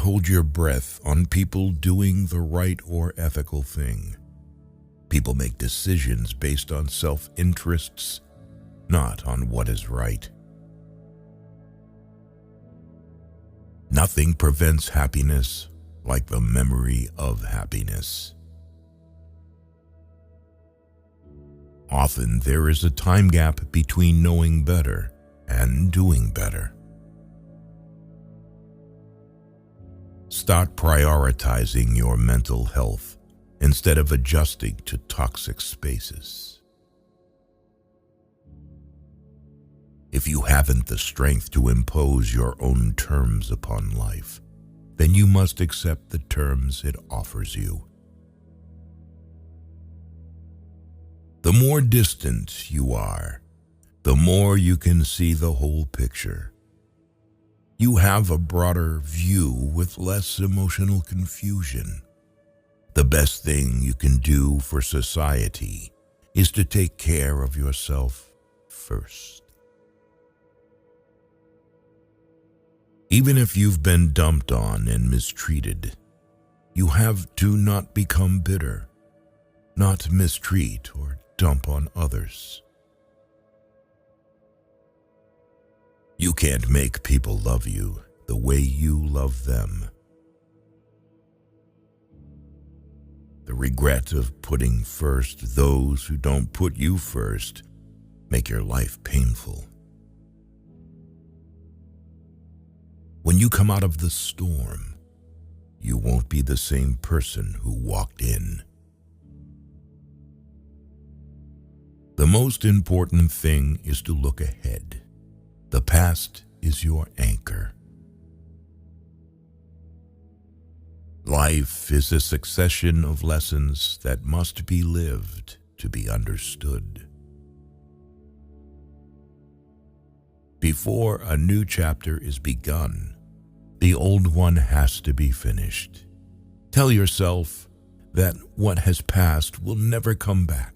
hold your breath on people doing the right or ethical thing. People make decisions based on self-interests, not on what is right. Nothing prevents happiness like the memory of happiness. Often there is a time gap between knowing better and doing better. Start prioritizing your mental health instead of adjusting to toxic spaces. If you haven't the strength to impose your own terms upon life, then you must accept the terms it offers you. The more distant you are, the more you can see the whole picture. You have a broader view with less emotional confusion. The best thing you can do for society is to take care of yourself first. Even if you've been dumped on and mistreated, you have to not become bitter, not mistreat or dump on others. You can't make people love you the way you love them. The regret of putting first those who don't put you first make your life painful. When you come out of the storm, you won't be the same person who walked in. The most important thing is to look ahead. The past is your anchor. Life is a succession of lessons that must be lived to be understood. Before a new chapter is begun, the old one has to be finished. Tell yourself that what has passed will never come back.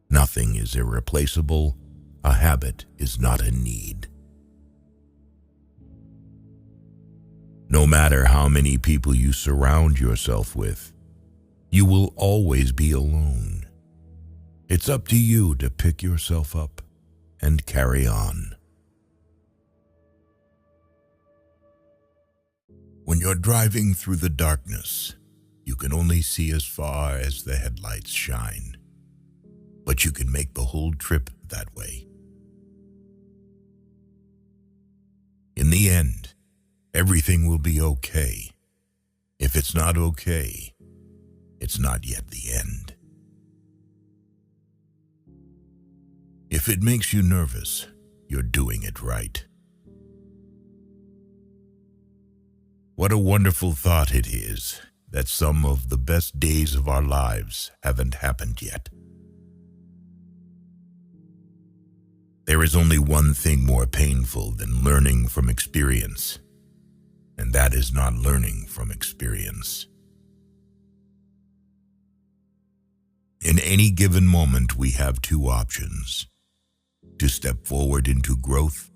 Nothing is irreplaceable. A habit is not a need. No matter how many people you surround yourself with, you will always be alone. It's up to you to pick yourself up and carry on. When you're driving through the darkness, you can only see as far as the headlights shine, but you can make the whole trip that way. In the end, everything will be okay. If it's not okay, it's not yet the end. If it makes you nervous, you're doing it right. What a wonderful thought it is that some of the best days of our lives haven't happened yet. There is only one thing more painful than learning from experience, and that is not learning from experience. In any given moment, we have two options: to step forward into growth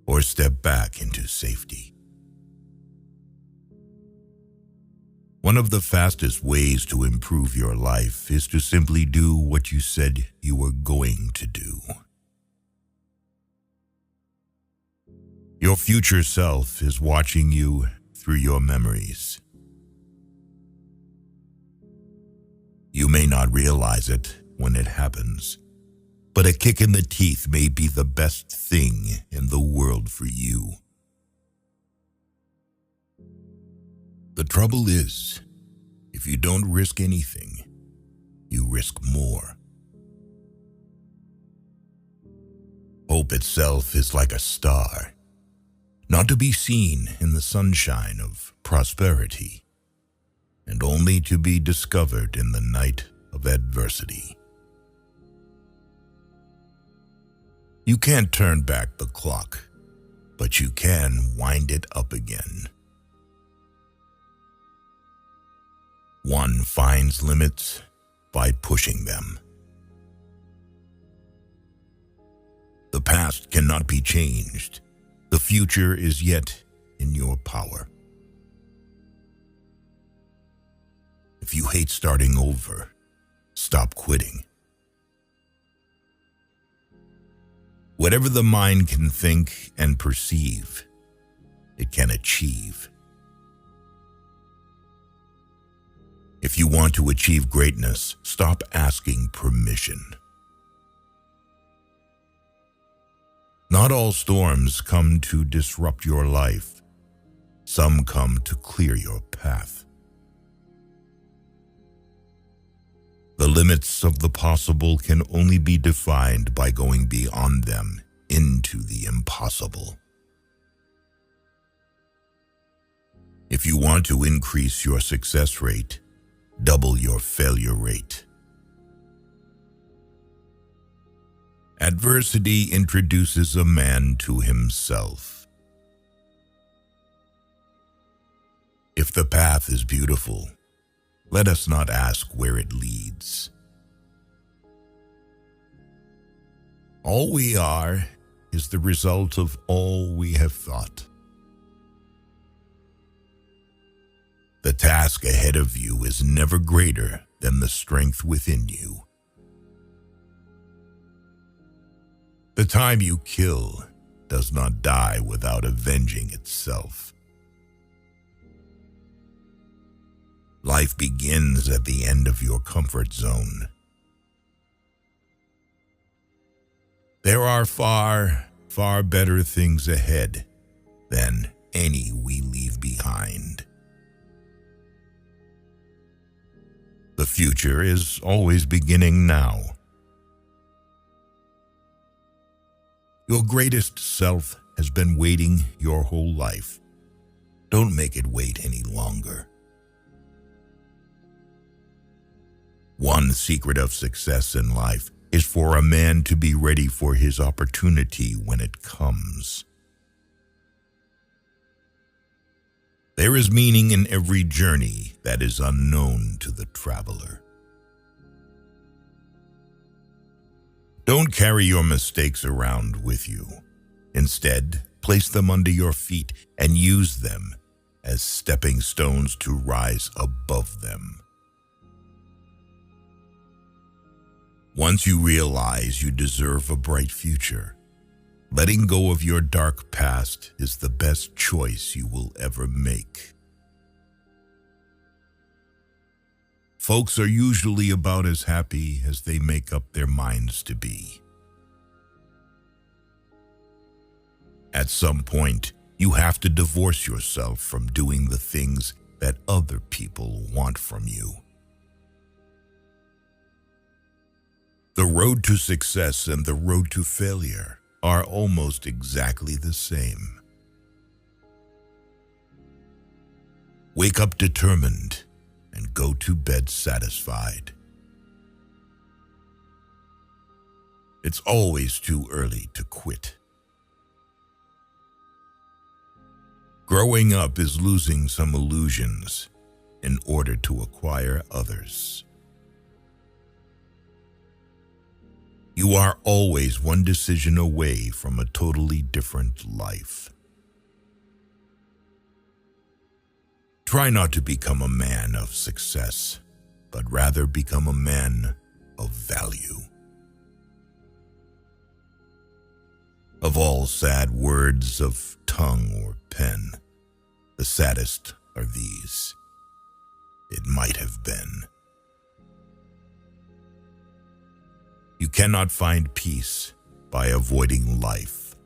or step back into safety. One of the fastest ways to improve your life is to simply do what you said you were going to do. Your future self is watching you through your memories. You may not realize it when it happens, but a kick in the teeth may be the best thing in the world for you. The trouble is, if you don't risk anything, you risk more. Hope itself is like a star, not to be seen in the sunshine of prosperity, and only to be discovered in the night of adversity. You can't turn back the clock, but you can wind it up again. One finds limits by pushing them. The past cannot be changed. The future is yet in your power. If you hate starting over, stop quitting. Whatever the mind can think and perceive, it can achieve. If you want to achieve greatness, stop asking permission. Not all storms come to disrupt your life. Some come to clear your path. The limits of the possible can only be defined by going beyond them into the impossible. If you want to increase your success rate, double your failure rate. Adversity introduces a man to himself. If the path is beautiful, let us not ask where it leads. All we are is the result of all we have thought. The task ahead of you is never greater than the strength within you. The time you kill does not die without avenging itself. Life begins at the end of your comfort zone. There are far, far better things ahead than any we leave behind. The future is always beginning now. Your greatest self has been waiting your whole life. Don't make it wait any longer. One secret of success in life is for a man to be ready for his opportunity when it comes. There is meaning in every journey that is unknown to the traveler. Don't carry your mistakes around with you. Instead, place them under your feet and use them as stepping stones to rise above them. Once you realize you deserve a bright future, letting go of your dark past is the best choice you will ever make. Folks are usually about as happy as they make up their minds to be. At some point, you have to divorce yourself from doing the things that other people want from you. The road to success and the road to failure are almost exactly the same. Wake up determined and go to bed satisfied. It's always too early to quit. Growing up is losing some illusions in order to acquire others. You are always one decision away from a totally different life. Try not to become a man of success, but rather become a man of value. Of all sad words of tongue or pen, the saddest are these: it might have been. You cannot find peace by avoiding life.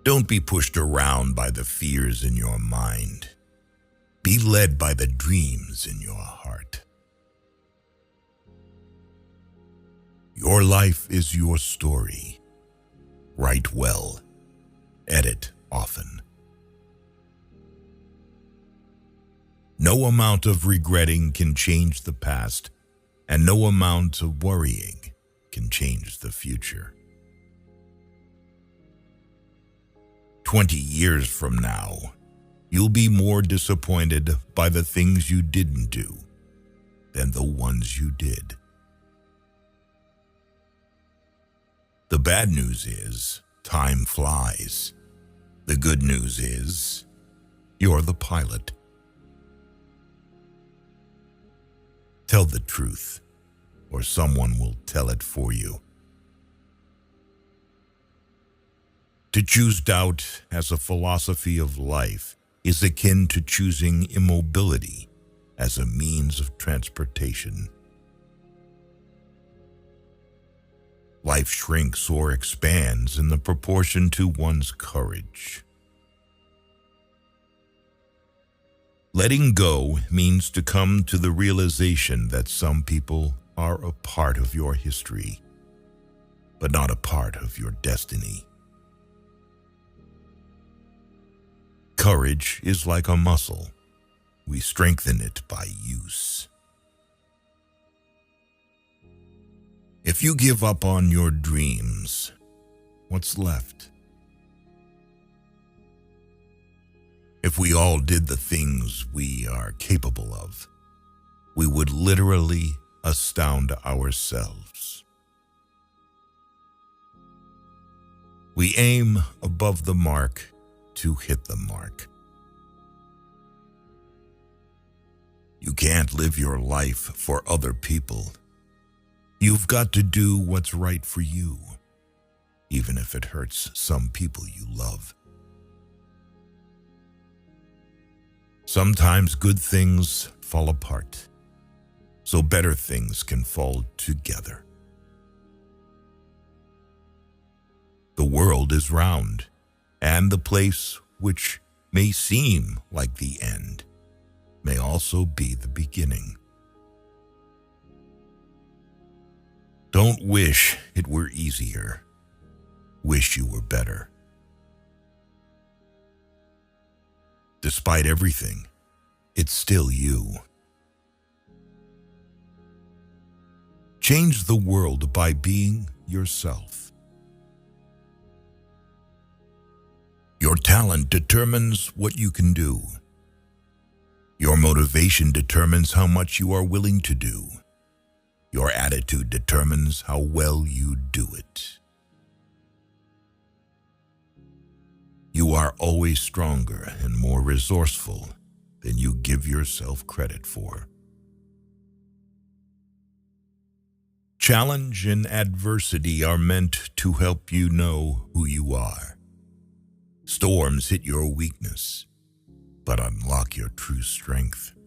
Don't be pushed around by the fears in your mind. Be led by the dreams in your heart. Your life is your story. Write well. Edit often. No amount of regretting can change the past, and no amount of worrying can change the future. 20 years from now, you'll be more disappointed by the things you didn't do than the ones you did. The bad news is, time flies. The good news is, you're the pilot. Tell the truth, or someone will tell it for you. To choose doubt as a philosophy of life is akin to choosing immobility as a means of transportation. Life shrinks or expands in the proportion to one's courage. Letting go means to come to the realization that some people are a part of your history, but not a part of your destiny. Courage is like a muscle. We strengthen it by use. If you give up on your dreams, what's left? If we all did the things we are capable of, we would literally astound ourselves. We aim above the mark to hit the mark. You can't live your life for other people. You've got to do what's right for you, even if it hurts some people you love. Sometimes good things fall apart, so better things can fall together. The world is round, and the place which may seem like the end may also be the beginning. Don't wish it were easier. Wish you were better. Despite everything, it's still you. Change the world by being yourself. Your talent determines what you can do. Your motivation determines how much you are willing to do. Your attitude determines how well you do it. You are always stronger and more resourceful than you give yourself credit for. Challenge and adversity are meant to help you know who you are. Storms hit your weakness, but unlock your true strength.